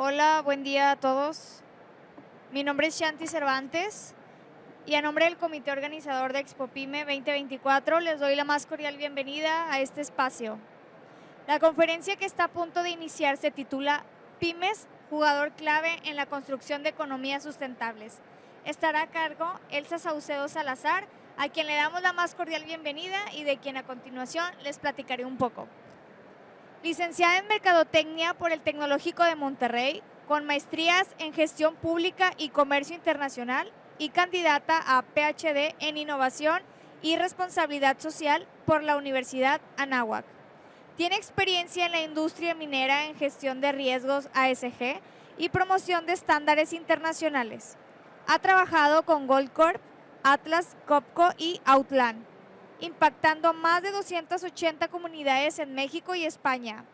Hola, buen día a todos. Mi nombre es Shanti Cervantes y a nombre del comité organizador de Expo Pyme 2024 les doy la más cordial bienvenida a este espacio. La conferencia que está a punto de iniciar se titula Pymes, jugador clave en la construcción de economías sustentables. Estará a cargo Elsa Saucedo Salazar, a quien le damos la más cordial bienvenida y de quien a continuación les platicaré un poco. Licenciada en Mercadotecnia por el Tecnológico de Monterrey, con maestrías en Gestión Pública y Comercio Internacional y candidata a PhD en Innovación y Responsabilidad Social por la Universidad Anáhuac. Tiene experiencia en la industria minera en gestión de riesgos ASG y promoción de estándares internacionales. Ha trabajado con Goldcorp, Atlas Copco y Outland, impactando más de 280 comunidades en México y España.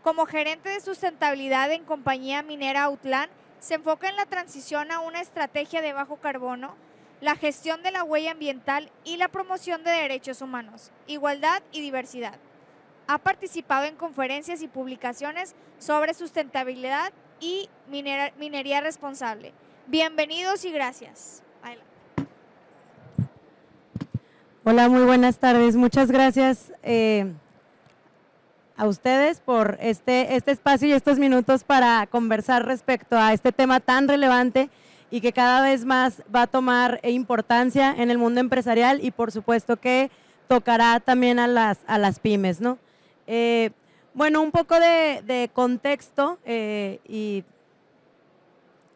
Como gerente de sustentabilidad en compañía minera Outland, se enfoca en la transición a una estrategia de bajo carbono, la gestión de la huella ambiental y la promoción de derechos humanos, igualdad y diversidad. Ha participado en conferencias y publicaciones sobre sustentabilidad y minería responsable. Bienvenidos y gracias. Adelante. Hola, muy buenas tardes. Muchas gracias a ustedes por este espacio y estos minutos para conversar respecto a este tema tan relevante y que cada vez más va a tomar importancia en el mundo empresarial y por supuesto que tocará también a las pymes, ¿no? Bueno, un poco de contexto y…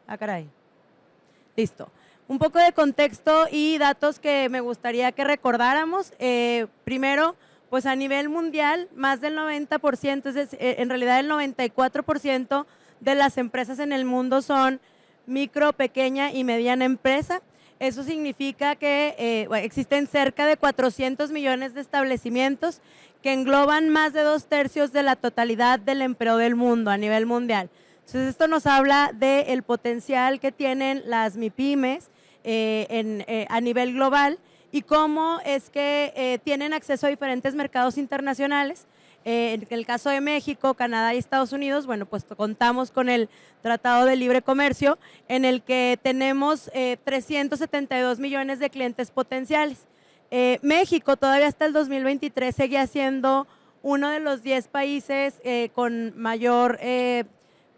Ah, caray. Listo. Un poco de contexto y datos que me gustaría que recordáramos. Primero, pues a nivel mundial, más del 90%, es decir, en realidad el 94% de las empresas en el mundo son micro, pequeña y mediana empresa. Eso significa que existen cerca de 400 millones de establecimientos que engloban más de 2/3 de la totalidad del empleo del mundo a nivel mundial. Entonces, esto nos habla del potencial que tienen las MIPYMES a nivel global y cómo es que tienen acceso a diferentes mercados internacionales. En el caso de México, Canadá y Estados Unidos, bueno, pues contamos con el Tratado de Libre Comercio en el que tenemos 372 millones de clientes potenciales. México todavía hasta el 2023 seguía siendo uno de los 10 países con mayor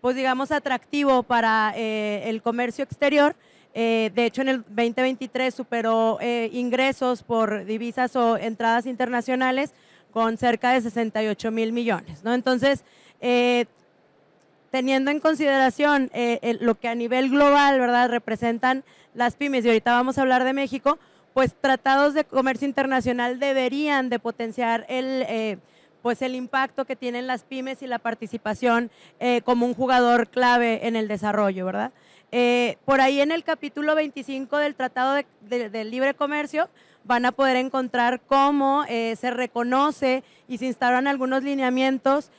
pues digamos atractivo para el comercio exterior. De hecho, en el 2023 superó ingresos por divisas o entradas internacionales con cerca de 68 mil millones, ¿no? Entonces, teniendo en consideración lo que a nivel global, ¿verdad?, representan las pymes, y ahorita vamos a hablar de México, pues tratados de comercio internacional deberían de potenciar pues el impacto que tienen las pymes y la participación como un jugador clave en el desarrollo, ¿verdad? Por ahí en el capítulo 25 del Tratado de Libre Comercio van a poder encontrar cómo se reconoce y se instauran algunos lineamientos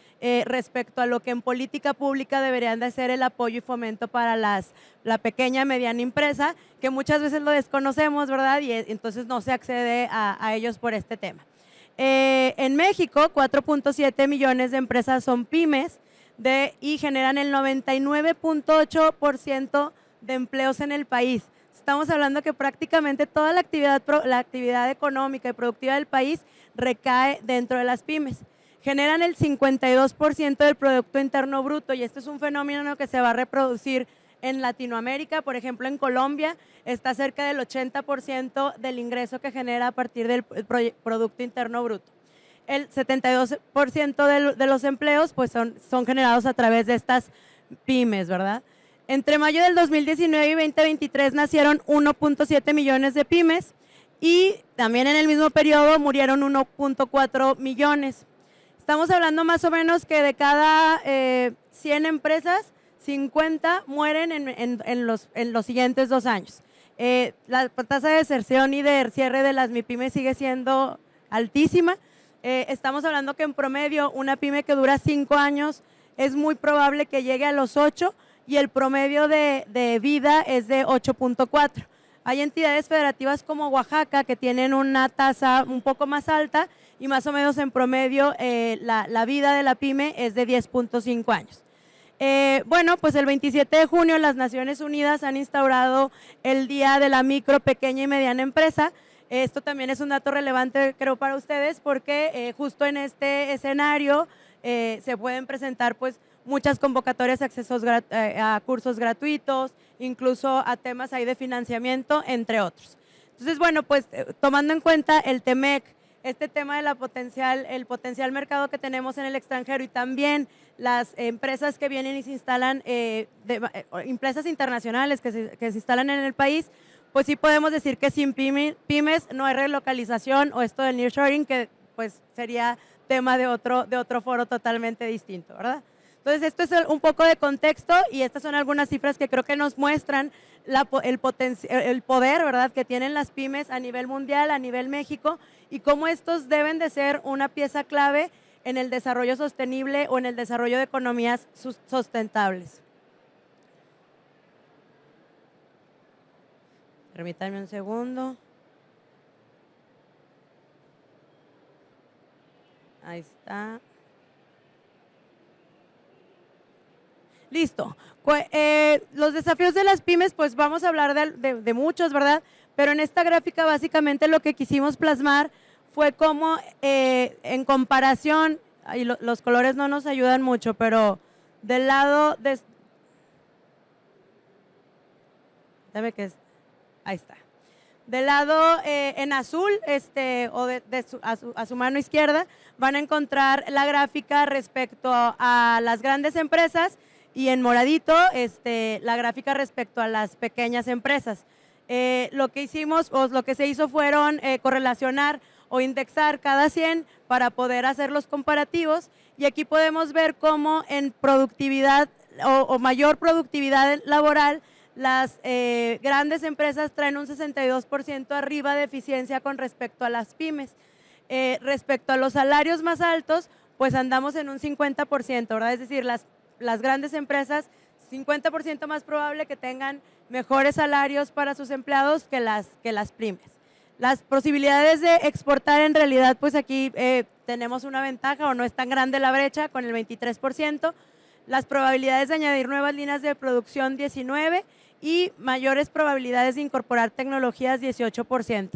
respecto a lo que en política pública deberían de ser el apoyo y fomento para la pequeña y mediana empresa, que muchas veces lo desconocemos, ¿verdad? Y entonces no se accede a ellos por este tema. En México, 4.7 millones de empresas son pymes y generan el 99.8% de empleos en el país. Estamos hablando que prácticamente toda la actividad económica y productiva del país recae dentro de las pymes. Generan el 52% del Producto Interno Bruto y esto es un fenómeno que se va a reproducir en Latinoamérica. Por ejemplo, en Colombia está cerca del 80% del ingreso que genera a partir del Producto Interno Bruto. El 72% de los empleos pues son generados a través de estas pymes, ¿verdad? Entre mayo del 2019 y 2023 nacieron 1.7 millones de pymes y también en el mismo periodo murieron 1.4 millones. Estamos hablando más o menos que de cada 100 empresas, 50 mueren en los siguientes 2 años. La tasa de deserción y de cierre de las MIPYMES sigue siendo altísima. Estamos hablando que en promedio una pyme que dura 5 años es muy probable que llegue a los 8 y el promedio de vida es de 8.4. Hay entidades federativas como Oaxaca que tienen una tasa un poco más alta y más o menos en promedio la vida de la pyme es de 10.5 años. Bueno, pues el 27 de junio las Naciones Unidas han instaurado el Día de la Micro, Pequeña y Mediana Empresa. Esto también es un dato relevante, creo, para ustedes, porque justo en este escenario se pueden presentar pues muchas convocatorias, accesos a cursos gratuitos, incluso a temas ahí de financiamiento, entre otros. Entonces, bueno, pues tomando en cuenta el TEMEC, este tema de el potencial mercado que tenemos en el extranjero y también las empresas que vienen y se instalan, empresas internacionales que se instalan en el país, pues sí podemos decir que sin pymes no hay relocalización o esto del nearshoring, que pues sería tema de otro foro totalmente distinto, ¿verdad? Entonces, esto es un poco de contexto y estas son algunas cifras que creo que nos muestran el poder, ¿verdad?, que tienen las pymes a nivel mundial, a nivel México, y cómo estos deben de ser una pieza clave en el desarrollo sostenible o en el desarrollo de economías sustentables. Permítanme un segundo. Ahí está. Listo. Los desafíos de las pymes, pues vamos a hablar de muchos, ¿verdad? Pero en esta gráfica básicamente lo que quisimos plasmar fue cómo en comparación, y los colores no nos ayudan mucho, pero del lado de… ahí está. Del lado en azul o a su mano izquierda van a encontrar la gráfica respecto a las grandes empresas y en moradito la gráfica respecto a las pequeñas empresas. Lo que hicimos o lo que se hizo fueron correlacionar o indexar cada 100 para poder hacer los comparativos y aquí podemos ver cómo en productividad o mayor productividad laboral las grandes empresas traen un 62% arriba de eficiencia con respecto a las pymes. Respecto a los salarios más altos, pues andamos en un 50%, ¿verdad? Es decir, las grandes empresas, 50% más probable que tengan mejores salarios para sus empleados que las pymes. Las posibilidades de exportar en realidad, pues aquí tenemos una ventaja o no es tan grande la brecha con el 23%. Las probabilidades de añadir nuevas líneas de producción 19% y mayores probabilidades de incorporar tecnologías 18%.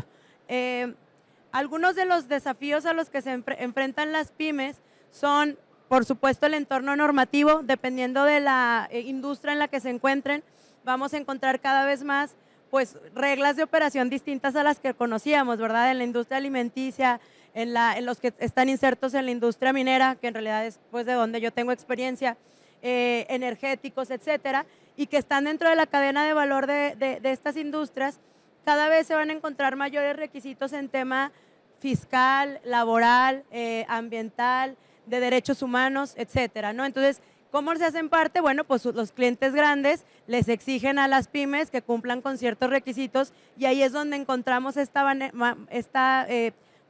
Algunos de los desafíos a los que se enfrentan las pymes son, por supuesto, el entorno normativo, dependiendo de la industria en la que se encuentren, vamos a encontrar cada vez más pues reglas de operación distintas a las que conocíamos, ¿verdad? En la industria alimenticia, en los que están insertos en la industria minera, que en realidad es pues de donde yo tengo experiencia, energéticos, etcétera, y que están dentro de la cadena de valor de estas industrias, cada vez se van a encontrar mayores requisitos en tema fiscal, laboral, ambiental, de derechos humanos, etcétera, ¿no? Entonces, ¿cómo se hacen parte? Bueno, pues los clientes grandes les exigen a las pymes que cumplan con ciertos requisitos y ahí es donde encontramos esta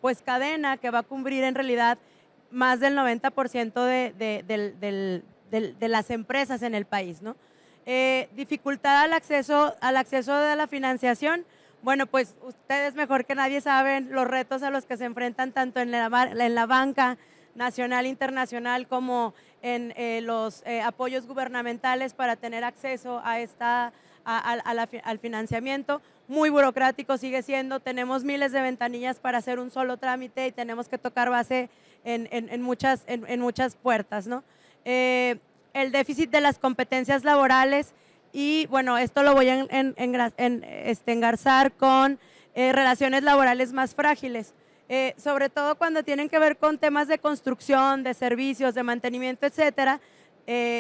pues cadena que va a cubrir en realidad más del 90% de las empresas en el país, ¿no? Dificultad al acceso de la financiación. Bueno, pues ustedes mejor que nadie saben los retos a los que se enfrentan tanto en la banca nacional, internacional, como en los apoyos gubernamentales para tener acceso al financiamiento. Muy burocrático sigue siendo, tenemos miles de ventanillas para hacer un solo trámite y tenemos que tocar base en muchas puertas, ¿no? El déficit de las competencias laborales y bueno, esto lo voy a engarzar con relaciones laborales más frágiles. Sobre todo cuando tienen que ver con temas de construcción, de servicios, de mantenimiento, etcétera,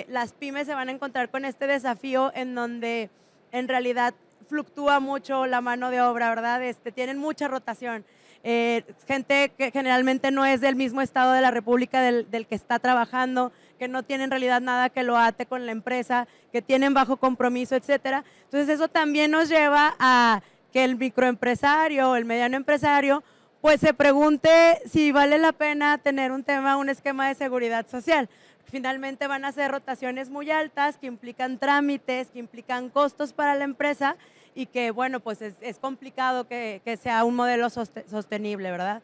las pymes se van a encontrar con este desafío en donde en realidad fluctúa mucho la mano de obra, ¿verdad? Tienen mucha rotación. Gente que generalmente no es del mismo estado de la República del que está trabajando, que no tiene en realidad nada que lo ate con la empresa, que tienen bajo compromiso, etcétera. Entonces eso también nos lleva a que el microempresario o el mediano empresario pues se pregunte si vale la pena tener un esquema de seguridad social. Finalmente van a ser rotaciones muy altas que implican trámites, que implican costos para la empresa y que, bueno, pues es complicado que sea un modelo sostenible, ¿verdad?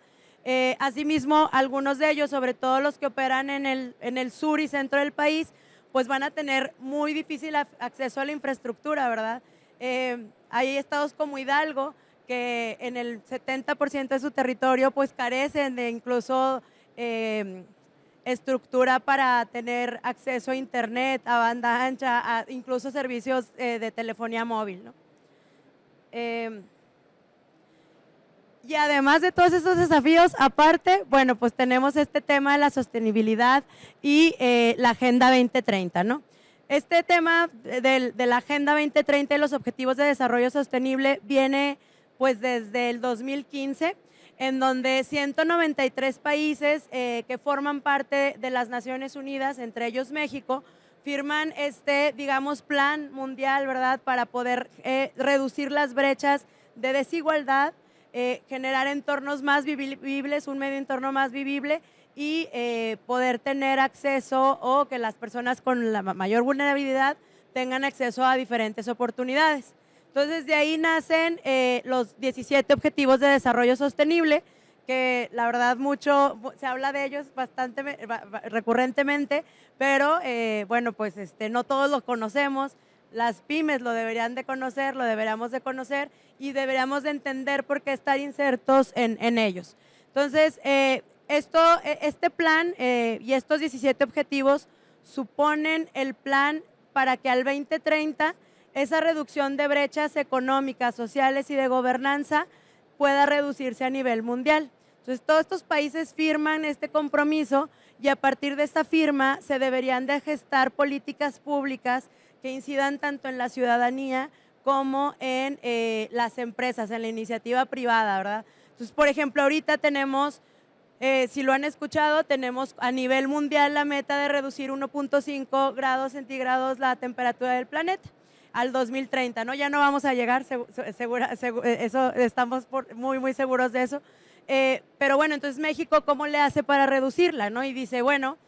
Asimismo, algunos de ellos, sobre todo los que operan en el sur y centro del país, pues van a tener muy difícil acceso a la infraestructura, ¿verdad? Hay estados como Hidalgo, que en el 70% de su territorio pues carecen de incluso estructura para tener acceso a internet, a banda ancha, a incluso servicios de telefonía móvil, ¿no? Y además de todos esos desafíos, aparte, bueno, pues tenemos este tema de la sostenibilidad y la Agenda 2030, ¿no? Este tema de la Agenda 2030 y los Objetivos de Desarrollo Sostenible viene pues desde el 2015, en donde 193 países que forman parte de las Naciones Unidas, entre ellos México, firman este, digamos, plan mundial, ¿verdad?, para poder reducir las brechas de desigualdad, generar entornos más vivibles, un medio entorno más vivible y poder tener acceso o que las personas con la mayor vulnerabilidad tengan acceso a diferentes oportunidades. Entonces, de ahí nacen los 17 Objetivos de Desarrollo Sostenible, que la verdad mucho se habla de ellos bastante recurrentemente, pero bueno, pues no todos los conocemos. Las pymes lo deberían de conocer, lo deberíamos de conocer y deberíamos de entender por qué estar insertos en ellos. Entonces, este plan y estos 17 objetivos suponen el plan para que al 2030 esa reducción de brechas económicas, sociales y de gobernanza pueda reducirse a nivel mundial. Entonces, todos estos países firman este compromiso y a partir de esta firma se deberían de gestar políticas públicas que incidan tanto en la ciudadanía como en las empresas, en la iniciativa privada, ¿verdad? Entonces, por ejemplo, ahorita tenemos, si lo han escuchado, tenemos a nivel mundial la meta de reducir 1.5 grados centígrados la temperatura del planeta al 2030, ¿no? Ya no vamos a llegar, eso estamos muy seguros de eso. Pero bueno, entonces México, ¿cómo le hace para reducirla, no? Y dice, bueno,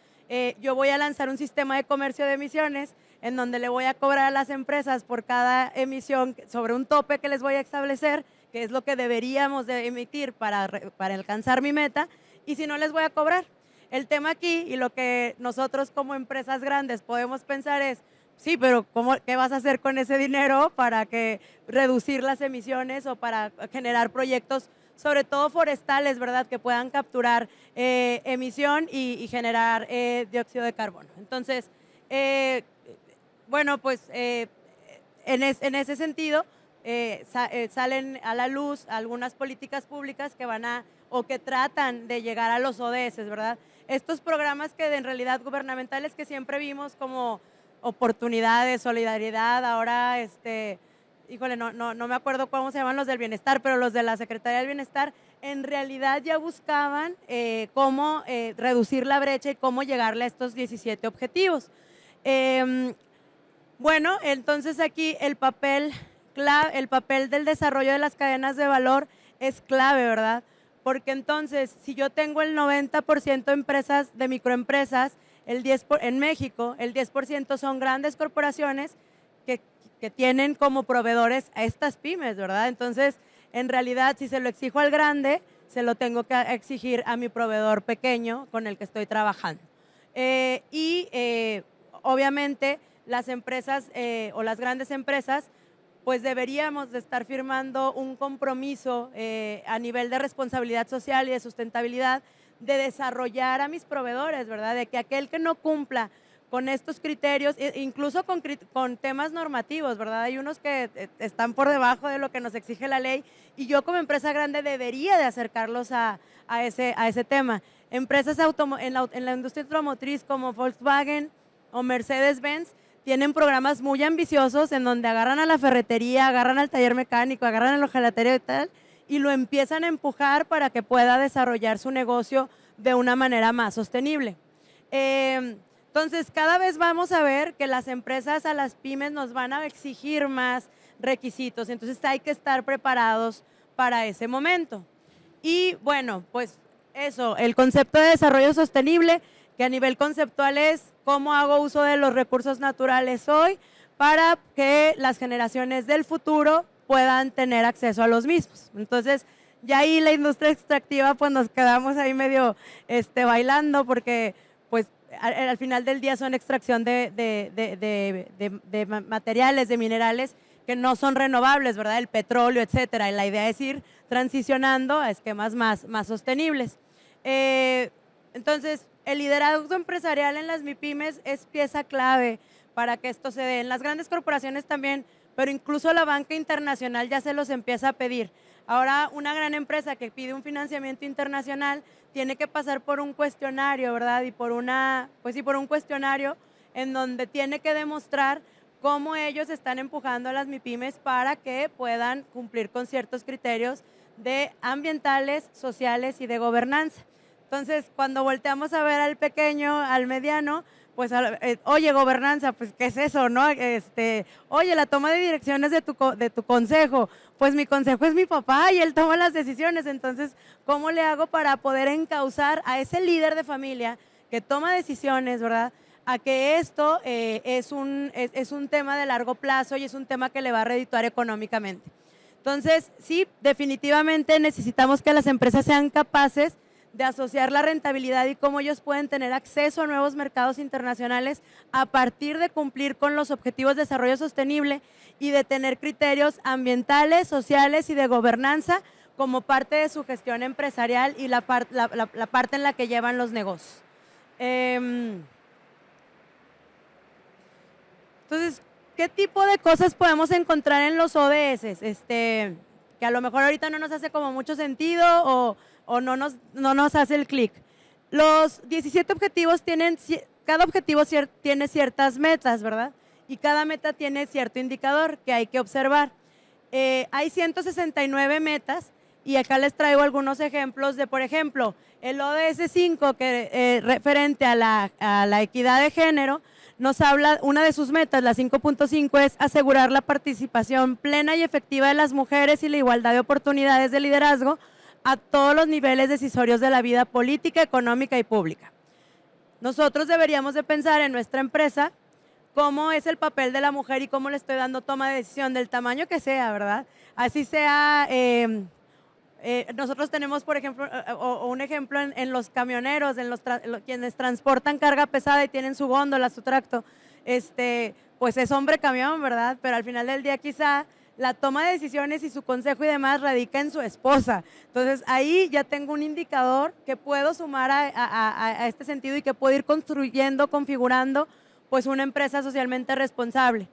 yo voy a lanzar un sistema de comercio de emisiones en donde le voy a cobrar a las empresas por cada emisión sobre un tope que les voy a establecer, que es lo que deberíamos de emitir para alcanzar mi meta, y si no les voy a cobrar. El tema aquí y lo que nosotros como empresas grandes podemos pensar es, sí, pero ¿qué vas a hacer con ese dinero para reducir las emisiones o para generar proyectos, sobre todo forestales, ¿verdad?, que puedan capturar emisión y generar dióxido de carbono? Entonces, bueno, pues en ese sentido salen a la luz algunas políticas públicas que o que tratan de llegar a los ODS, ¿verdad? Estos programas que en realidad gubernamentales que siempre vimos como oportunidades, solidaridad, ahora, híjole, no me acuerdo cómo se llaman los del bienestar, pero los de la Secretaría del Bienestar en realidad ya buscaban cómo reducir la brecha y cómo llegarle a estos 17 objetivos. Bueno, entonces aquí el papel del desarrollo de las cadenas de valor es clave, ¿verdad? Porque entonces, si yo tengo el 90% de empresas, de microempresas, en México, el 10% son grandes corporaciones que tienen como proveedores a estas pymes, ¿verdad? Entonces, en realidad, si se lo exijo al grande, se lo tengo que exigir a mi proveedor pequeño con el que estoy trabajando. Obviamente, las empresas o las grandes empresas, pues deberíamos de estar firmando un compromiso a nivel de responsabilidad social y de sustentabilidad de desarrollar a mis proveedores, ¿verdad? De que aquel que no cumpla con estos criterios, incluso con temas normativos, ¿verdad? Hay unos que están por debajo de lo que nos exige la ley y yo como empresa grande debería de acercarlos a ese tema. Empresas en la industria automotriz como Volkswagen o Mercedes-Benz tienen programas muy ambiciosos en donde agarran a la ferretería, agarran al taller mecánico, agarran al hojalatería y tal, y lo empiezan a empujar para que pueda desarrollar su negocio de una manera más sostenible. Entonces, cada vez vamos a ver que las empresas a las pymes nos van a exigir más requisitos, entonces hay que estar preparados para ese momento. Y bueno, pues eso, el concepto de desarrollo sostenible, que a nivel conceptual es cómo hago uso de los recursos naturales hoy para que las generaciones del futuro puedan tener acceso a los mismos. Entonces, ya ahí la industria extractiva, pues nos quedamos ahí medio bailando porque pues al final del día son extracción de materiales, de minerales que no son renovables, ¿verdad? El petróleo, etcétera. Y la idea es ir transicionando a esquemas más sostenibles. Entonces, el liderazgo empresarial en las MIPYMES es pieza clave para que esto se dé. En las grandes corporaciones también, pero incluso la banca internacional ya se los empieza a pedir. Ahora, una gran empresa que pide un financiamiento internacional tiene que pasar por un cuestionario, ¿verdad? Y por un cuestionario en donde tiene que demostrar cómo ellos están empujando a las MIPYMES para que puedan cumplir con ciertos criterios de ambientales, sociales y de gobernanza. Entonces, cuando volteamos a ver al pequeño, al mediano, pues, oye, gobernanza, pues, ¿qué es eso, no? Oye, la toma de direcciones de tu consejo, pues mi consejo es mi papá y él toma las decisiones, entonces, ¿cómo le hago para poder encauzar a ese líder de familia que toma decisiones, ¿verdad?, a que esto es un tema de largo plazo y es un tema que le va a redituar económicamente? Entonces, sí, definitivamente necesitamos que las empresas sean capaces de asociar la rentabilidad y cómo ellos pueden tener acceso a nuevos mercados internacionales a partir de cumplir con los objetivos de desarrollo sostenible y de tener criterios ambientales, sociales y de gobernanza como parte de su gestión empresarial y la parte en la que llevan los negocios. Entonces, ¿qué tipo de cosas podemos encontrar en los ODS? Que a lo mejor ahorita no nos hace como mucho sentido o no nos hace el clic. Los 17 objetivos cada objetivo tiene ciertas metas, ¿verdad? Y cada meta tiene cierto indicador que hay que observar. Hay 169 metas y acá les traigo algunos ejemplos de, por ejemplo, el ODS 5, que referente a la equidad de género, nos habla, una de sus metas, la 5.5, es asegurar la participación plena y efectiva de las mujeres y la igualdad de oportunidades de liderazgo a todos los niveles decisorios de la vida política, económica y pública. Nosotros deberíamos de pensar en nuestra empresa cómo es el papel de la mujer y cómo le estoy dando toma de decisión del tamaño que sea, ¿verdad? Así sea, nosotros tenemos, por ejemplo, un ejemplo en los camioneros, quienes transportan carga pesada y tienen su góndola, su tracto, pues es hombre camión, ¿verdad? Pero al final del día quizá la toma de decisiones y su consejo y demás radica en su esposa. Entonces, ahí ya tengo un indicador que puedo sumar a este sentido y que puedo ir construyendo, configurando, pues, una empresa socialmente responsable.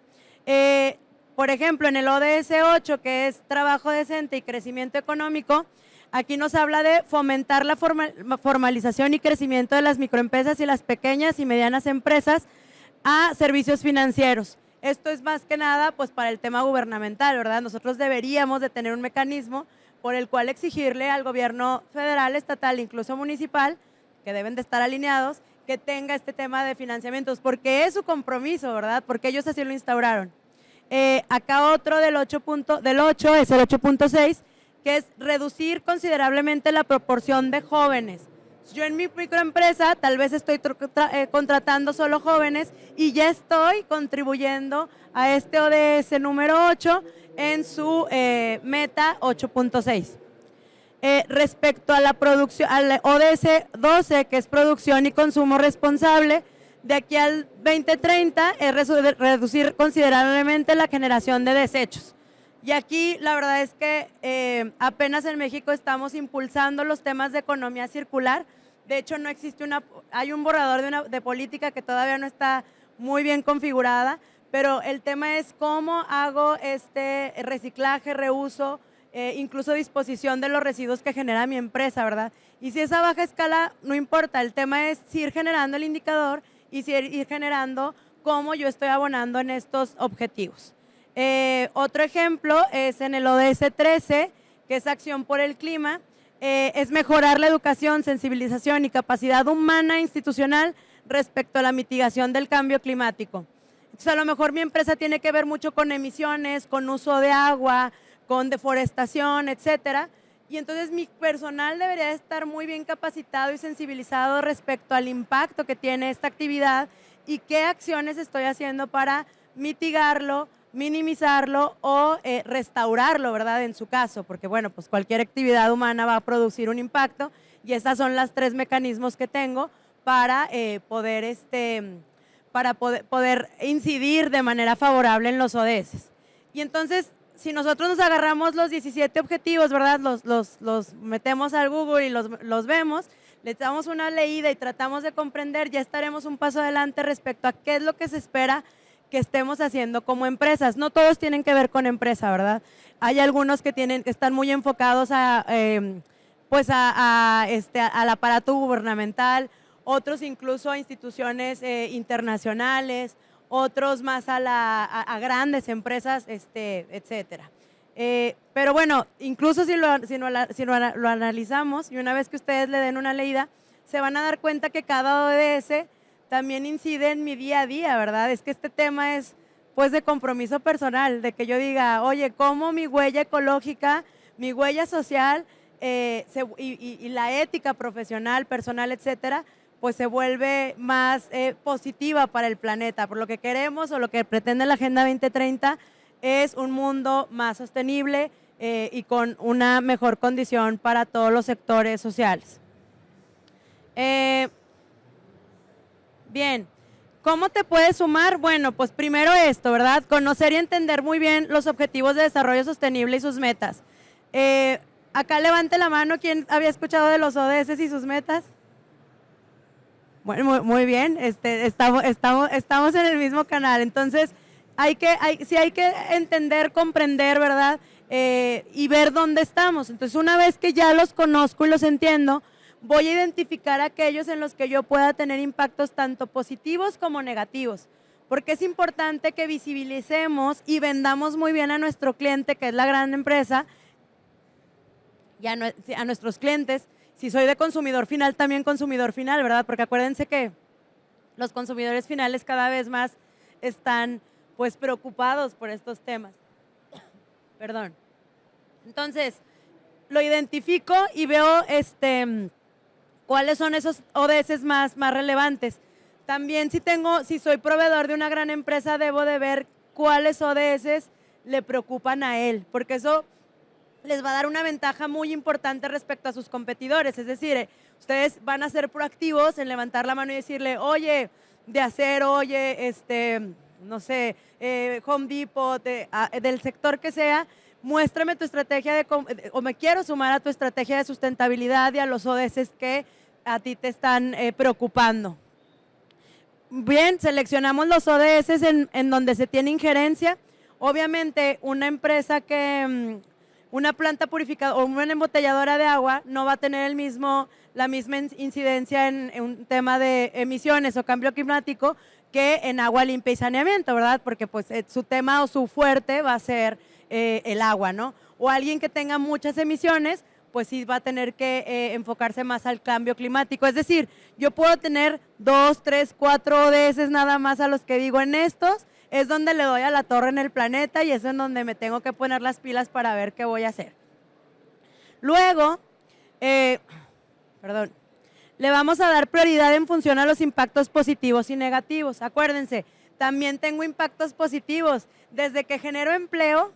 Por ejemplo, en el ODS 8, que es trabajo decente y crecimiento económico, aquí nos habla de fomentar la formalización y crecimiento de las microempresas y las pequeñas y medianas empresas a servicios financieros. Esto es más que nada pues para el tema gubernamental, ¿verdad? Nosotros deberíamos de tener un mecanismo por el cual exigirle al gobierno federal, estatal, incluso municipal, que deben de estar alineados, que tenga este tema de financiamientos, porque es su compromiso, ¿verdad? Porque ellos así lo instauraron. Acá otro del 8 es el 8.6, que es reducir considerablemente la proporción de jóvenes. Yo en mi microempresa tal vez estoy contratando solo jóvenes y ya estoy contribuyendo a este ODS número 8 en su meta 8.6. Respecto a la producción, al ODS 12, que es producción y consumo responsable, de aquí al 2030 es reducir considerablemente la generación de desechos. Y aquí la verdad es que apenas en México estamos impulsando los temas de economía circular. De hecho, no existe hay un borrador de política que todavía no está muy bien configurada, pero el tema es cómo hago este reciclaje, reuso, incluso disposición de los residuos que genera mi empresa, ¿verdad? Y si es a baja escala, no importa, el tema es ir generando el indicador y ir generando cómo yo estoy abonando en estos objetivos. Otro ejemplo es en el ODS 13, que es acción por el clima, es mejorar la educación, sensibilización y capacidad humana e institucional respecto a la mitigación del cambio climático. Entonces, a lo mejor mi empresa tiene que ver mucho con emisiones, con uso de agua, con deforestación, etcétera. Y entonces mi personal debería estar muy bien capacitado y sensibilizado respecto al impacto que tiene esta actividad y qué acciones estoy haciendo para mitigarlo, minimizarlo o restaurarlo, ¿verdad? En su caso, porque bueno, pues cualquier actividad humana va a producir un impacto y estos son los 3 mecanismos que tengo para poder incidir de manera favorable en los ODS. Y entonces, si nosotros nos agarramos los 17 objetivos, ¿verdad? Los metemos al Google y los vemos, le damos una leída y tratamos de comprender, ya estaremos un paso adelante respecto a qué es lo que se espera que estemos haciendo como empresas. No todos tienen que ver con empresa, ¿verdad? Hay algunos que están muy enfocados al aparato gubernamental, otros incluso a instituciones internacionales, otros más a grandes empresas, etcétera. Pero bueno, incluso si lo analizamos y una vez que ustedes le den una leída, se van a dar cuenta que cada ODS también incide en mi día a día, ¿verdad? Es que este tema es pues de compromiso personal, de que yo diga, oye, cómo mi huella ecológica, mi huella social y la ética profesional, personal, etcétera, pues se vuelve más positiva para el planeta. Por lo que queremos o lo que pretende la Agenda 2030 es un mundo más sostenible y con una mejor condición para todos los sectores sociales. Bien, ¿cómo te puedes sumar? Bueno, pues primero esto, ¿verdad? Conocer y entender muy bien los objetivos de desarrollo sostenible y sus metas. Acá levante la mano, ¿quién había escuchado de los ODS y sus metas? Bueno, muy bien, estamos en el mismo canal, entonces sí hay que entender, comprender, ¿verdad? Y ver dónde estamos. Entonces, una vez que ya los conozco y los entiendo, voy a identificar aquellos en los que yo pueda tener impactos tanto positivos como negativos, porque es importante que visibilicemos y vendamos muy bien a nuestro cliente, que es la gran empresa, y a nuestros clientes. Si soy de consumidor final, también consumidor final, ¿verdad? Porque acuérdense que los consumidores finales cada vez más están pues preocupados por estos temas. Perdón. Entonces, lo identifico y veo cuáles son esos ODS más relevantes. También si soy proveedor de una gran empresa, debo de ver cuáles ODS le preocupan a él, porque eso les va a dar una ventaja muy importante respecto a sus competidores. Es decir, ustedes van a ser proactivos en levantar la mano y decirle, oye, de acero, oye, no sé, Home Depot, del sector que sea, muéstrame tu estrategia o me quiero sumar a tu estrategia de sustentabilidad y a los ODS que a ti te están preocupando. Bien, seleccionamos los ODS en donde se tiene injerencia. Obviamente, una empresa una planta purificadora o una embotelladora de agua no va a tener la misma incidencia en un tema de emisiones o cambio climático que en agua limpia y saneamiento, ¿verdad? Porque pues su tema o su fuerte va a ser el agua, ¿no? O alguien que tenga muchas emisiones, pues sí va a tener que enfocarse más al cambio climático. Es decir, yo puedo tener 2, 3, 4 ODS nada más a los que digo en estos, es donde le doy a la torre en el planeta y es en donde me tengo que poner las pilas para ver qué voy a hacer. Luego, le vamos a dar prioridad en función a los impactos positivos y negativos. Acuérdense, también tengo impactos positivos. Desde que genero empleo,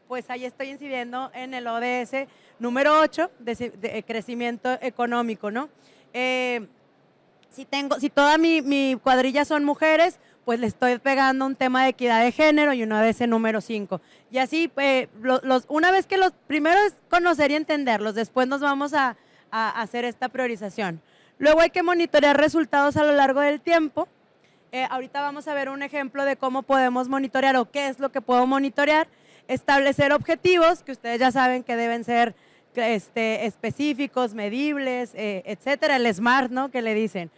pues ahí estoy incidiendo en el ODS número 8 de crecimiento económico, ¿no? Si toda mi cuadrilla son mujeres, pues le estoy pegando un tema de equidad de género y uno de ese número 5. Y así, una vez que primero es conocer y entenderlos, después nos vamos a hacer esta priorización. Luego hay que monitorear resultados a lo largo del tiempo. Ahorita vamos a ver un ejemplo de cómo podemos monitorear o qué es lo que puedo monitorear. Establecer objetivos, que ustedes ya saben que deben ser específicos, medibles, etcétera, el SMART, ¿no? Que le dicen.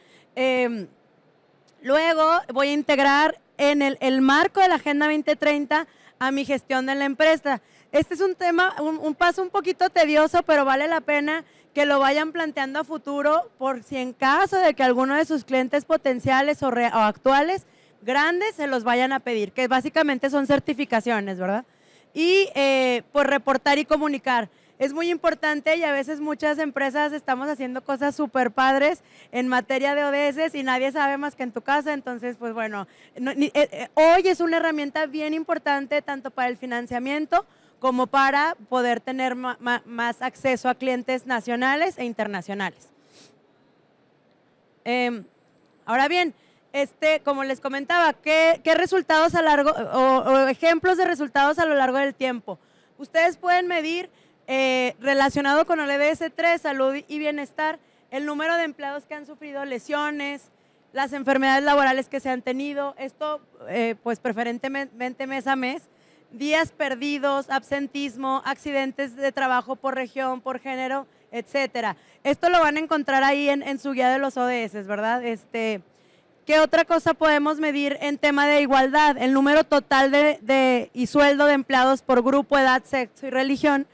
Luego voy a integrar en el marco de la Agenda 2030 a mi gestión de la empresa. Este es un tema, un paso un poquito tedioso, pero vale la pena que lo vayan planteando a futuro por si en caso de que alguno de sus clientes potenciales o actuales grandes se los vayan a pedir, que básicamente son certificaciones, ¿verdad? Y pues reportar y comunicar. Es muy importante y a veces muchas empresas estamos haciendo cosas súper padres en materia de ODS y nadie sabe más que en tu casa. Entonces, pues bueno, hoy es una herramienta bien importante tanto para el financiamiento como para poder tener más acceso a clientes nacionales e internacionales. Ahora bien, como les comentaba, ¿qué resultados a largo o ejemplos de resultados a lo largo del tiempo? Ustedes pueden medir relacionado con el EDS-3, salud y bienestar, el número de empleados que han sufrido lesiones, las enfermedades laborales que se han tenido, esto pues preferentemente mes a mes, días perdidos, absentismo, accidentes de trabajo por región, por género, etcétera. Esto lo van a encontrar ahí en su guía de los ODS, ¿verdad? ¿Qué otra cosa podemos medir en tema de igualdad? El número total y sueldo de empleados por grupo, edad, sexo y religión,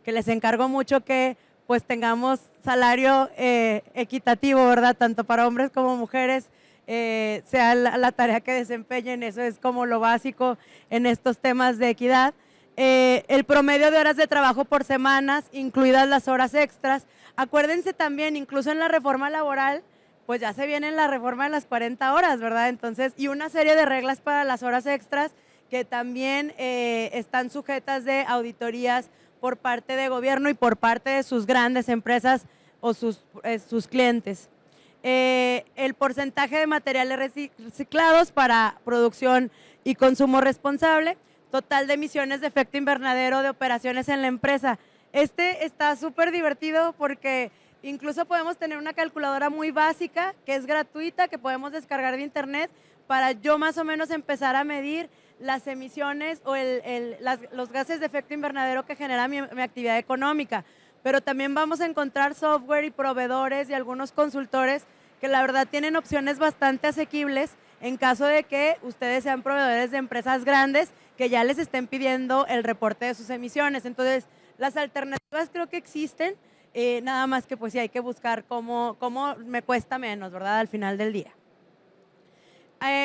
que les encargo mucho que pues tengamos salario equitativo, ¿verdad? Tanto para hombres como mujeres, sea la tarea que desempeñen, eso es como lo básico en estos temas de equidad. El promedio de horas de trabajo por semanas, incluidas las horas extras. Acuérdense también, incluso en la reforma laboral, pues ya se viene la reforma de las 40 horas, ¿verdad? Entonces, y una serie de reglas para las horas extras que también están sujetas de auditorías por parte de gobierno y por parte de sus grandes empresas o sus clientes. El porcentaje de materiales reciclados para producción y consumo responsable, total de emisiones de efecto invernadero de operaciones en la empresa. Está súper divertido porque incluso podemos tener una calculadora muy básica que es gratuita, que podemos descargar de internet para yo más o menos empezar a medir las emisiones o los gases de efecto invernadero que genera mi actividad económica. Pero también vamos a encontrar software y proveedores y algunos consultores que la verdad tienen opciones bastante asequibles en caso de que ustedes sean proveedores de empresas grandes que ya les estén pidiendo el reporte de sus emisiones. Entonces, las alternativas creo que existen, nada más que pues sí hay que buscar cómo me cuesta menos, ¿verdad? Al final del día.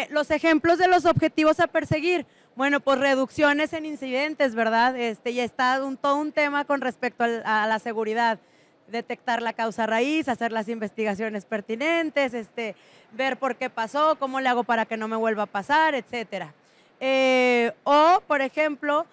Los ejemplos de los objetivos a perseguir, bueno, pues reducciones en incidentes, ¿verdad? Ya está todo un tema con respecto a la seguridad, detectar la causa raíz, hacer las investigaciones pertinentes, ver por qué pasó, cómo le hago para que no me vuelva a pasar, etcétera. O, por ejemplo,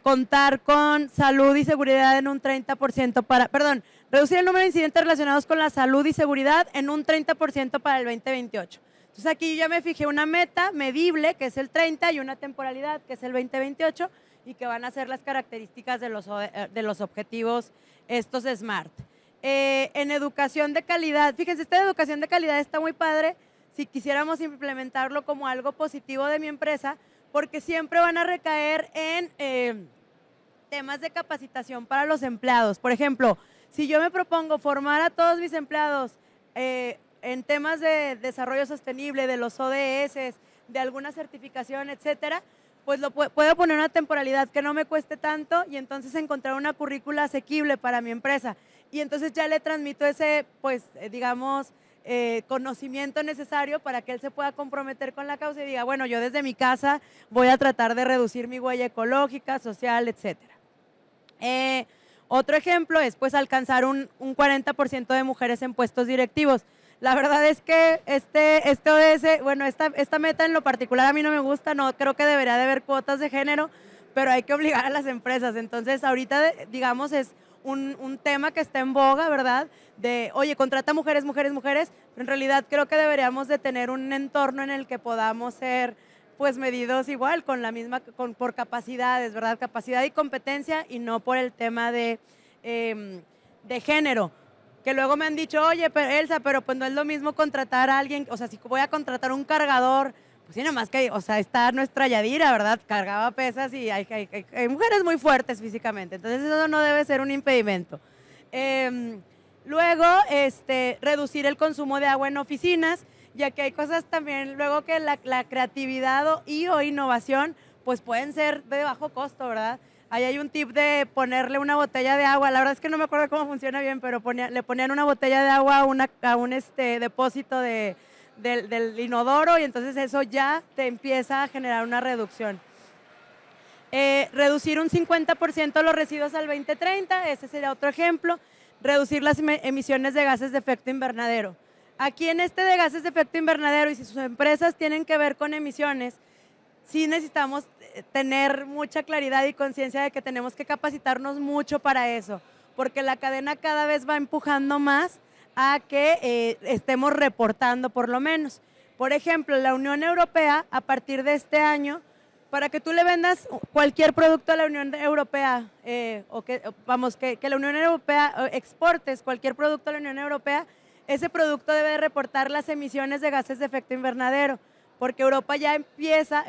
contar con salud y seguridad en un 30% reducir el número de incidentes relacionados con la salud y seguridad en un 30% para el 2028. Entonces aquí ya me fijé una meta medible, que es el 30, y una temporalidad, que es el 2028, y que van a ser las características de los objetivos estos SMART. En educación de calidad, fíjense, esta educación de calidad está muy padre si quisiéramos implementarlo como algo positivo de mi empresa, porque siempre van a recaer en temas de capacitación para los empleados. Por ejemplo, si yo me propongo formar a todos mis empleados en temas de desarrollo sostenible, de los ODS, de alguna certificación, etcétera, pues puedo poner una temporalidad que no me cueste tanto y entonces encontrar una currícula asequible para mi empresa. Y entonces ya le transmito ese, pues, digamos, conocimiento necesario para que él se pueda comprometer con la causa y diga, bueno, yo desde mi casa voy a tratar de reducir mi huella ecológica, social, etcétera. Otro ejemplo es pues alcanzar un 40% de mujeres en puestos directivos. La verdad es que esta meta en lo particular a mí no me gusta, no creo que debería de haber cuotas de género, pero hay que obligar a las empresas. Entonces ahorita digamos es un tema que está en boga, ¿verdad? De, oye, contrata mujeres, mujeres, mujeres, pero en realidad creo que deberíamos de tener un entorno en el que podamos ser pues medidos igual, por capacidades, ¿verdad? Capacidad y competencia y no por el tema de género. Que luego me han dicho, oye, Elsa, pero pues no es lo mismo contratar a alguien, o sea, si voy a contratar un cargador, pues sí, nada más que, o sea, está nuestra Yadira, ¿verdad? Cargaba pesas y hay mujeres muy fuertes físicamente, entonces eso no debe ser un impedimento. Luego, reducir el consumo de agua en oficinas, ya que hay cosas también, luego que la creatividad o innovación, pues pueden ser de bajo costo, ¿verdad? Ahí hay un tip de ponerle una botella de agua, la verdad es que no me acuerdo cómo funciona bien, pero le ponían una botella de agua a un depósito del inodoro y entonces eso ya te empieza a generar una reducción. Reducir un 50% los residuos al 2030, ese sería otro ejemplo. Reducir las emisiones de gases de efecto invernadero. Aquí en de gases de efecto invernadero y si sus empresas tienen que ver con emisiones, sí necesitamos tener mucha claridad y conciencia de que tenemos que capacitarnos mucho para eso, porque la cadena cada vez va empujando más a que estemos reportando por lo menos. Por ejemplo, la Unión Europea, a partir de este año, para que tú le vendas cualquier producto a la Unión Europea, que la Unión Europea exportes cualquier producto a la Unión Europea, ese producto debe de reportar las emisiones de gases de efecto invernadero, porque Europa ya empieza,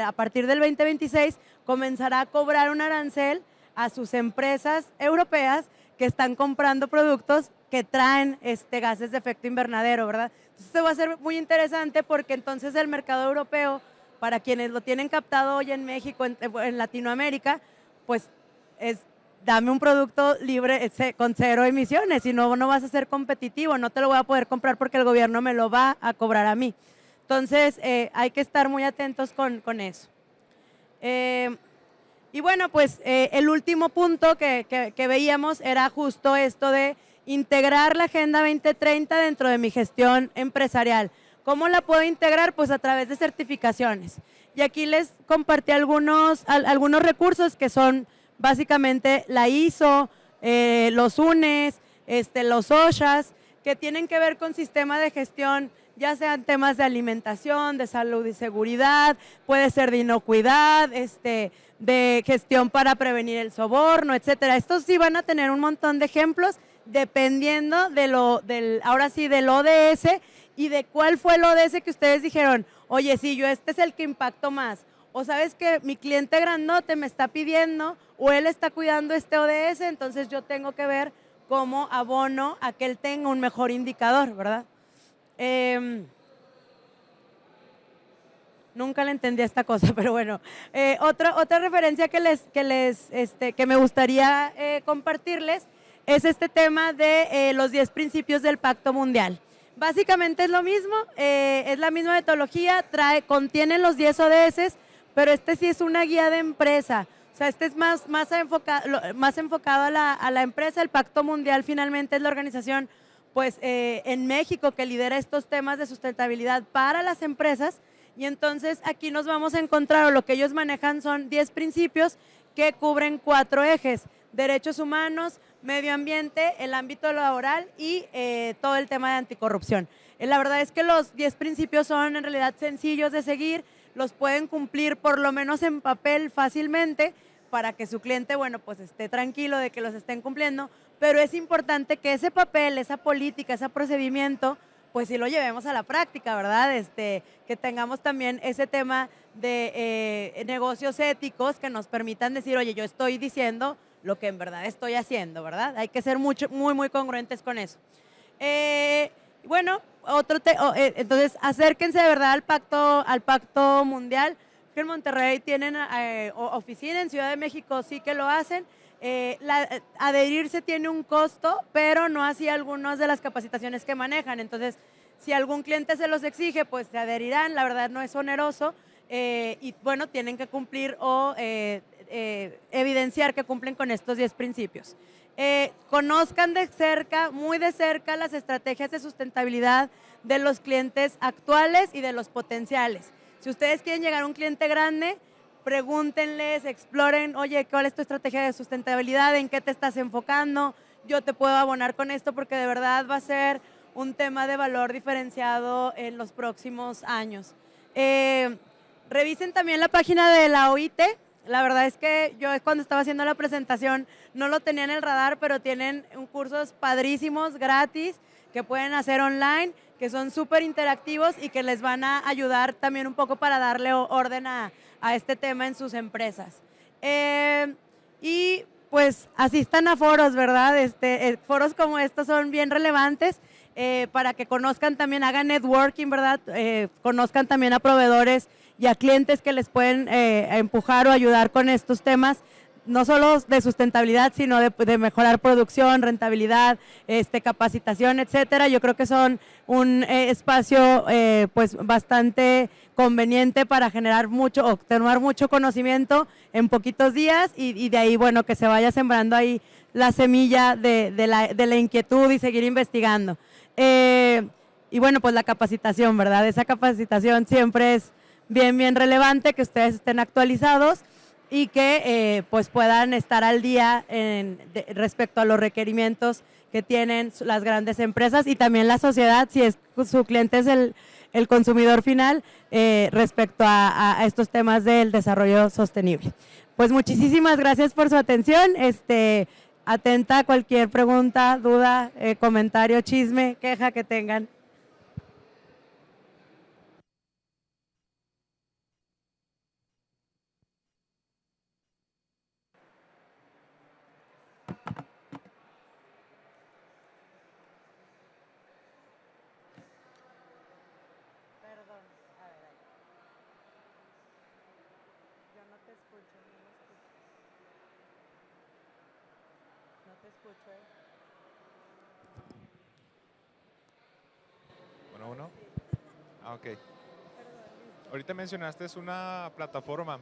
a partir del 2026, comenzará a cobrar un arancel a sus empresas europeas que están comprando productos que traen gases de efecto invernadero, ¿verdad? Entonces, esto va a ser muy interesante porque entonces el mercado europeo, para quienes lo tienen captado hoy en México, en Latinoamérica, pues dame un producto libre con cero emisiones, si no, no vas a ser competitivo, no te lo voy a poder comprar porque el gobierno me lo va a cobrar a mí. Entonces, hay que estar muy atentos con eso. Y bueno, pues el último punto que veíamos era justo esto de integrar la Agenda 2030 dentro de mi gestión empresarial. ¿Cómo la puedo integrar? Pues a través de certificaciones. Y aquí les compartí algunos recursos que son básicamente la ISO, los UNES, los OSHAs, que tienen que ver con sistema de gestión, ya sean temas de alimentación, de salud y seguridad, puede ser de inocuidad, de gestión para prevenir el soborno, etcétera. Estos sí van a tener un montón de ejemplos dependiendo del ODS y de cuál fue el ODS que ustedes dijeron, oye, sí, este es el que impactó más. O sabes que mi cliente grandote me está pidiendo o él está cuidando este ODS, entonces yo tengo que ver cómo abono a que él tenga un mejor indicador, ¿verdad? Nunca le entendí esta cosa, pero bueno. Otra referencia que me gustaría compartirles es este tema de los 10 principios del Pacto Mundial. Básicamente es lo mismo, es la misma metodología, contiene los 10 ODS, pero sí es una guía de empresa. O sea, es más enfocado a la empresa. El Pacto Mundial finalmente es la organización pues, en México que lidera estos temas de sustentabilidad para las empresas. Y entonces aquí nos vamos a encontrar, o lo que ellos manejan son 10 principios que cubren 4 ejes: derechos humanos, medio ambiente, el ámbito laboral y todo el tema de anticorrupción. La verdad es que los 10 principios son en realidad sencillos de seguir, los pueden cumplir por lo menos en papel fácilmente para que su cliente, bueno, pues esté tranquilo de que los estén cumpliendo, pero es importante que ese papel, esa política, ese procedimiento, pues sí lo llevemos a la práctica, ¿verdad? Que tengamos también ese tema de negocios éticos que nos permitan decir, oye, yo estoy diciendo lo que en verdad estoy haciendo, ¿verdad? Hay que ser muy, muy congruentes con eso. Bueno, entonces acérquense de verdad al pacto mundial, que en Monterrey tienen oficina, en Ciudad de México sí que lo hacen. Adherirse tiene un costo, pero no así algunas de las capacitaciones que manejan. Entonces, si algún cliente se los exige, pues se adherirán, la verdad no es oneroso, y bueno, tienen que cumplir o evidenciar que cumplen con estos 10 principios. Conozcan de cerca, muy de cerca, las estrategias de sustentabilidad de los clientes actuales y de los potenciales. Si ustedes quieren llegar a un cliente grande, pregúntenles, exploren, oye, ¿cuál es tu estrategia de sustentabilidad? ¿En qué te estás enfocando? Yo te puedo abonar con esto porque de verdad va a ser un tema de valor diferenciado en los próximos años. Revisen también la página de la OIT. La verdad es que yo cuando estaba haciendo la presentación no lo tenía en el radar, pero tienen cursos padrísimos, gratis, que pueden hacer online, que son súper interactivos y que les van a ayudar también un poco para darle orden a este tema en sus empresas. Y pues asistan a foros, ¿verdad? Foros como estos son bien relevantes para que conozcan también, hagan networking, ¿verdad? Conozcan también a proveedores y a clientes que les pueden empujar o ayudar con estos temas, no solo de sustentabilidad, sino de mejorar producción, rentabilidad, capacitación, etcétera. Yo creo que son un espacio pues bastante conveniente para generar mucho o tener mucho conocimiento en poquitos días y de ahí, bueno, que se vaya sembrando ahí la semilla de la inquietud y seguir investigando. Y bueno, pues la capacitación, ¿verdad? Esa capacitación siempre es bien relevante, que ustedes estén actualizados. y que pues puedan estar al día respecto a los requerimientos que tienen las grandes empresas y también la sociedad, si es su cliente es el consumidor final, respecto a estos temas del desarrollo sostenible. Pues muchísimas gracias por su atención. Atenta a cualquier pregunta, duda, comentario, chisme, queja que tengan. Uno. Ah, ok. Ahorita mencionaste una plataforma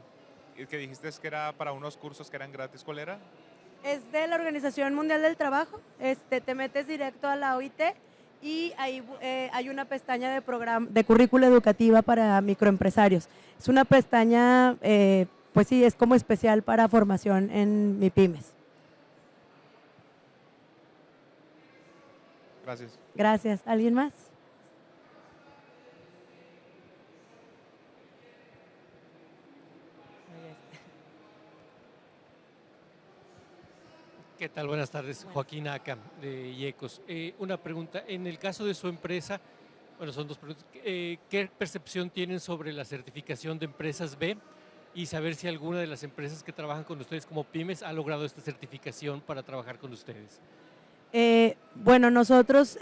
que dijiste que era para unos cursos que eran gratis. ¿Cuál era? Es de la Organización Mundial del Trabajo. Te metes directo a la OIT y ahí hay una pestaña de currícula educativa para microempresarios. Es una pestaña, pues sí, es como especial para formación en MIPYMES. Gracias. Gracias. ¿Alguien más? ¿Qué tal? Buenas tardes, Joaquín Aca, de IECOS. Una pregunta, en el caso de su empresa, bueno, son dos preguntas, ¿qué percepción tienen sobre la certificación de empresas B? Y saber si alguna de las empresas que trabajan con ustedes como pymes ha logrado esta certificación para trabajar con ustedes. Bueno, nosotros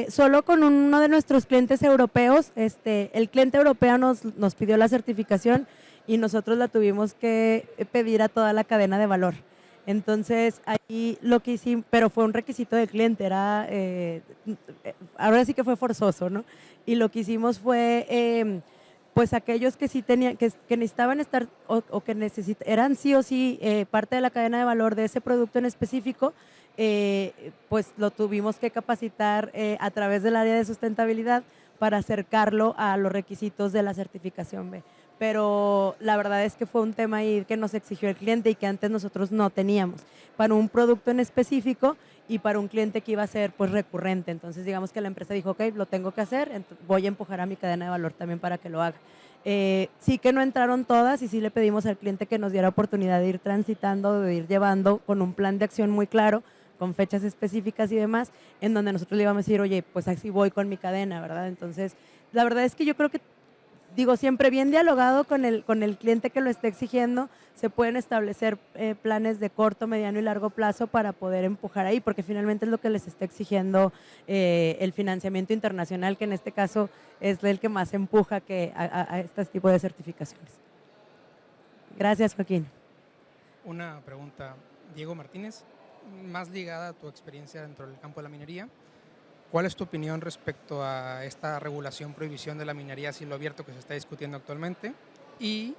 solo con uno de nuestros clientes europeos, el cliente europeo nos pidió la certificación y nosotros la tuvimos que pedir a toda la cadena de valor. Entonces, ahí lo que hicimos, pero fue un requisito del cliente, ahora sí que fue forzoso, ¿no? Y lo que hicimos fue, pues aquellos que sí tenían, que necesitaban estar o que eran sí o sí parte de la cadena de valor de ese producto en específico, pues lo tuvimos que capacitar a través del área de sustentabilidad para acercarlo a los requisitos de la certificación B. Pero la verdad es que fue un tema ahí que nos exigió el cliente y que antes nosotros no teníamos, para un producto en específico y para un cliente que iba a ser pues recurrente. Entonces digamos que la empresa dijo, ok, lo tengo que hacer, voy a empujar a mi cadena de valor también para que lo haga. Sí que no entraron todas y sí le pedimos al cliente que nos diera oportunidad de ir transitando, de ir llevando con un plan de acción muy claro, con fechas específicas y demás, en donde nosotros le íbamos a decir, oye, pues así voy con mi cadena, ¿verdad? Entonces, la verdad es que yo creo que, digo, siempre bien dialogado con el cliente que lo esté exigiendo, se pueden establecer planes de corto, mediano y largo plazo para poder empujar ahí, porque finalmente es lo que les está exigiendo el financiamiento internacional, que en este caso es el que más empuja a este tipo de certificaciones. Gracias, Joaquín. Una pregunta, Diego Martínez, más ligada a tu experiencia dentro del campo de la minería. ¿Cuál es tu opinión respecto a esta regulación, prohibición de la minería a cielo abierto que se está discutiendo actualmente? ¿Y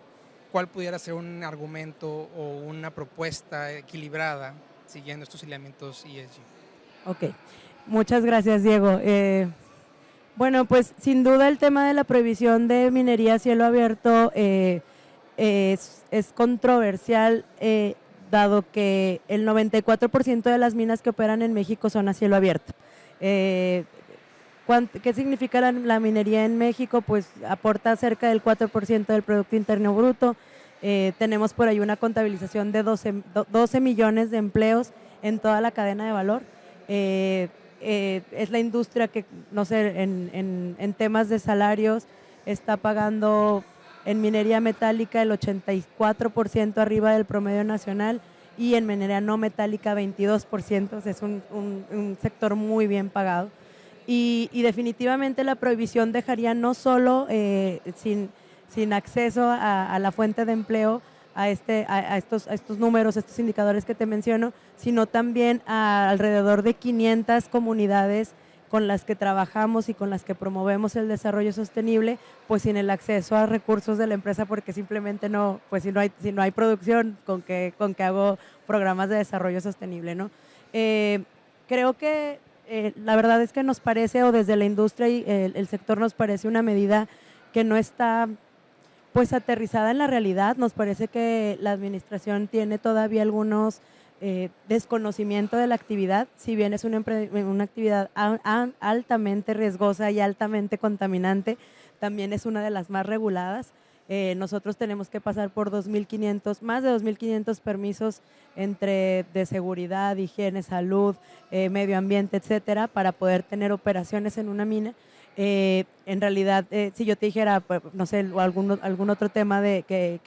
cuál pudiera ser un argumento o una propuesta equilibrada siguiendo estos lineamientos ESG? Ok, muchas gracias, Diego. Bueno, pues sin duda el tema de la prohibición de minería a cielo abierto es controversial, dado que el 94% de las minas que operan en México son a cielo abierto. ¿Qué significa la minería en México? Pues aporta cerca del 4% del Producto Interno Bruto. Tenemos por ahí una contabilización de 12 millones de empleos en toda la cadena de valor. Es la industria que, no sé, en temas de salarios está pagando en minería metálica el 84% arriba del promedio nacional y en minería no metálica 22%, es un sector muy bien pagado. Y definitivamente la prohibición dejaría no solo sin acceso a la fuente de empleo, a estos números, estos indicadores que te menciono, sino también a alrededor de 500 comunidades con las que trabajamos y con las que promovemos el desarrollo sostenible, pues sin el acceso a recursos de la empresa, porque simplemente no, pues si no hay producción, con que hago programas de desarrollo sostenible, ¿no? Creo que la verdad es que nos parece, o desde la industria y el sector nos parece una medida que no está pues aterrizada en la realidad. Nos parece que la administración tiene todavía algunos desconocimiento de la actividad, si bien es una actividad altamente riesgosa y altamente contaminante, también es una de las más reguladas. Nosotros tenemos que pasar por más de 2.500 permisos de seguridad, higiene, salud, medio ambiente, etcétera, para poder tener operaciones en una mina. En realidad, si yo te dijera, pues, no sé, algún otro tema que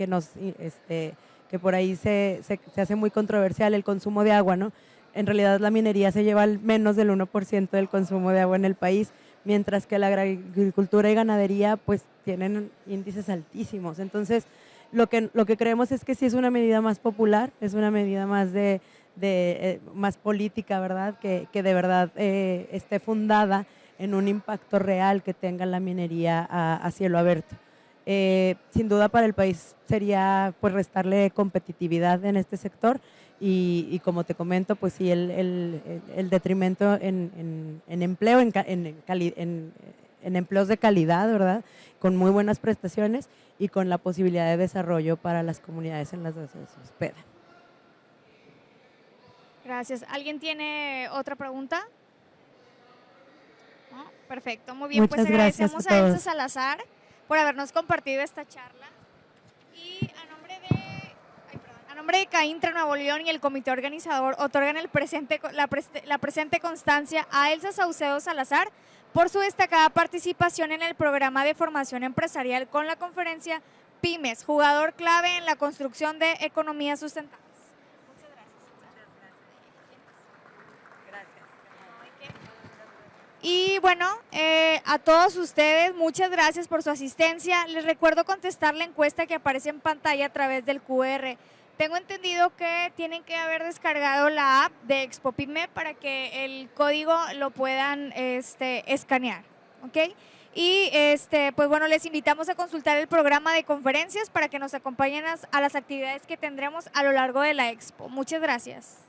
por ahí se hace muy controversial, el consumo de agua, ¿no? En realidad la minería se lleva menos del 1% del consumo de agua en el país, mientras que la agricultura y ganadería pues tienen índices altísimos. Entonces, lo que creemos es que sí es una medida más popular, es una medida más más política, ¿verdad? Que de verdad esté fundada en un impacto real que tenga la minería a cielo abierto. Sin duda para el país sería pues restarle competitividad en este sector y como te comento, pues sí, el detrimento en empleo, en empleos de calidad, ¿verdad? Con muy buenas prestaciones y con la posibilidad de desarrollo para las comunidades en las que se hospedan. Gracias. ¿Alguien tiene otra pregunta? ¿No? Perfecto, muy bien. Muchas Pues agradecemos gracias a a Elsa todos. Salazar por habernos compartido esta charla. Y a nombre de CAINTRA Nuevo León y el comité organizador, otorgan la presente constancia a Elsa Saucedo Salazar por su destacada participación en el programa de formación empresarial con la conferencia Pymes, jugador clave en la construcción de economías sustentables. Muchas gracias. Y bueno, a todos ustedes, muchas gracias por su asistencia. Les recuerdo contestar la encuesta que aparece en pantalla a través del QR. Tengo entendido que tienen que haber descargado la app de ExpoPyme para que el código lo puedan escanear, ¿ok? Y pues bueno, les invitamos a consultar el programa de conferencias para que nos acompañen a las actividades que tendremos a lo largo de la expo. Muchas gracias.